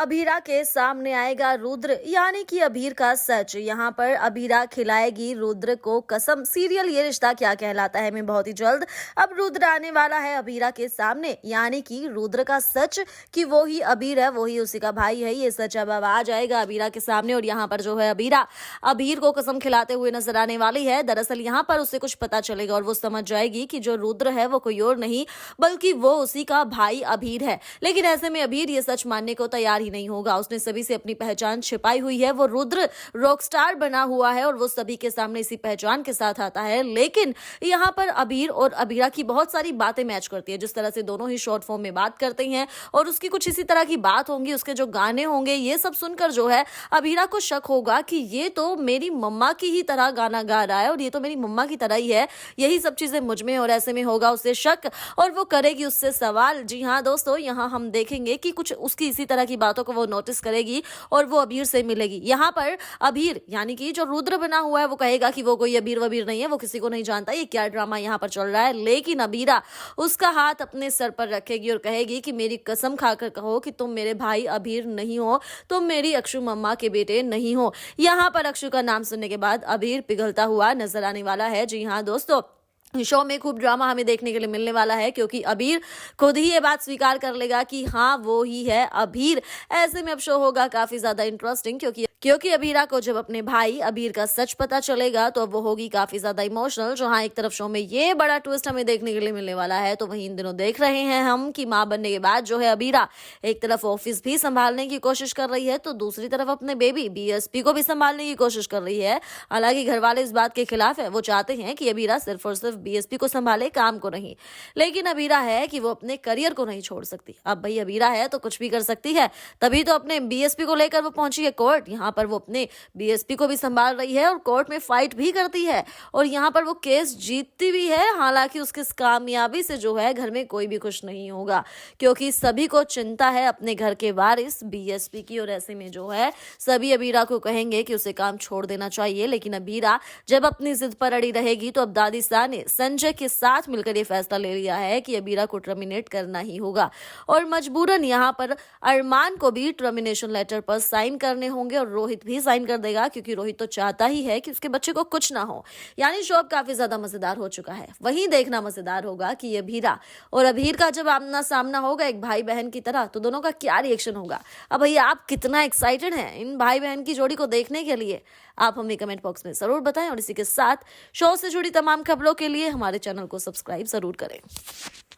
अभीरा के सामने आएगा रुद्र यानी कि अभीर का सच। यहाँ पर अभीरा खिलाएगी रुद्र को कसम। सीरियल ये रिश्ता क्या कहलाता है में बहुत ही जल्द अब रुद्र आने वाला है अभीरा के सामने, यानी कि रुद्र का सच कि वो ही अभीर है, वो ही उसी का भाई है। ये सच अब आ जाएगा अभीरा के सामने और यहाँ पर जो है अभीरा अभीर को कसम खिलाते हुए नजर आने वाली है। दरअसल यहाँ पर उसे कुछ पता चलेगा और वो समझ जाएगी कि जो रुद्र है वो कोई और नहीं बल्कि वो उसी का भाई अभीर है। लेकिन ऐसे में अभीर ये सच मानने को तैयार ही नहीं होगा। उसने सभी से अपनी पहचान छिपाई हुई है। वो रुद्र रॉकस्टार बना हुआ है और वो सभी के सामने इसी पहचान के साथ आता है। लेकिन यहाँ पर अभीर और अभीरा की बहुत सारी बातें मैच करती है। जिस तरह से दोनों ही शॉर्ट फॉर्म में बात करते हैं और उसकी कुछ इसी तरह की बात होंगी, उसके जो गाने होंगे, ये सब सुनकर जो है अभीरा को शक होगा कि ये तो मेरी मम्मा की ही तरह गाना गा रहा है और ये तो मेरी मम्मा की तरह ही है। यही सब चीजें मुझ में, और ऐसे में होगा उसे शक और वो करेगी उससे सवाल। जी हाँ दोस्तों, यहाँ हम देखेंगे कि कुछ उसकी इसी तरह की बातों को वो नोटिस करेगी और वो अभीर से मिलेगी। यहाँ पर अभीर यानी कि जो रुद्र बना हुआ है वो कहेगा कि वो कोई अभीर वबीर नहीं है, वो किसी को नहीं जानता, ये क्या ड्रामा यहाँ पर चल रहा है। लेकिन अभीरा उसका हाथ अपने सर पर रखेगी और कहेगी कि मेरी कसम खाकर कहो कि तुम मेरे भाई अभीर नहीं हो, तुम मेरी अक्षु मम्मा के बेटे नहीं हो। यहाँ पर अक्षु का नाम सुनने के बाद अभीर पिघलता हुआ नजर आने वाला है। जी हाँ दोस्तों, शो में खूब ड्रामा हमें देखने के लिए मिलने वाला है क्योंकि अभीर खुद ही ये बात स्वीकार कर लेगा कि हाँ वो ही है अभीर। ऐसे में अब शो होगा काफी ज्यादा इंटरेस्टिंग क्योंकि अभीरा को जब अपने भाई अभीर का सच पता चलेगा तो अब वो होगी काफी ज्यादा इमोशनल। जहां एक तरफ शो में ये बड़ा ट्विस्ट हमें देखने के लिए मिलने वाला है, तो वहीं इन दिनों देख रहे हैं हम कि मां बनने के बाद जो है अभीरा एक तरफ ऑफिस भी संभालने की कोशिश कर रही है तो दूसरी तरफ अपने बेबी बीएसपी को भी संभालने की कोशिश कर रही है। हालांकि घर वाले इस बात के खिलाफ है, वो चाहते हैं कि अभीरा सिर्फ और सिर्फ बीएसपी को संभाले, काम को नहीं। लेकिन अभीरा है कि वो अपने करियर को नहीं छोड़ सकती। अब भाई अभीरा है तो कुछ भी कर सकती है, तभी तो अपने बीएसपी को लेकर वो पहुंची है कोर्ट। यहाँ पर वो अपने बीएसपी को भी संभाल रही है और कोर्ट में फाइट भी करती है और यहाँ पर वो केस जीतती भी है। हालांकि उसकी इस कामयाबी से जो है घर में कोई भी खुश नहीं होगा क्योंकि सभी को चिंता है अपने घर के वारिस बीएसपी की। और ऐसे में जो है सभी अभीरा को कहेंगे कि उसे काम छोड़ देना चाहिए। लेकिन अभीरा जब अपनी जिद पर अड़ी रहेगी तो अब दादी सा ने संजय के साथ मिलकर ये फैसला ले लिया है कि अभीरा को टर्मिनेट करना ही होगा और मजबूरन यहाँ पर अरमान को भी टर्मिनेशन लेटर पर साइन करने होंगे और रोहित भी साइन कर देगा क्योंकि रोहित तो चाहता ही है कि उसके बच्चे को कुछ ना हो। यानी शो काफी ज्यादा मजेदार हो चुका है। वहीं देखना मजेदार होगा कि अभीरा और अभीर का जब आमना सामना होगा एक भाई बहन की तरह तो दोनों का क्या रिएक्शन होगा। अब भैया आप कितना एक्साइटेड हैं इन भाई बहन की जोड़ी को देखने के लिए, आप हमें कमेंट बॉक्स में जरूर बताएं और इसी के साथ शो से जुड़ी तमाम खबरों के लिए हमारे चैनल को सब्सक्राइब जरूर करें।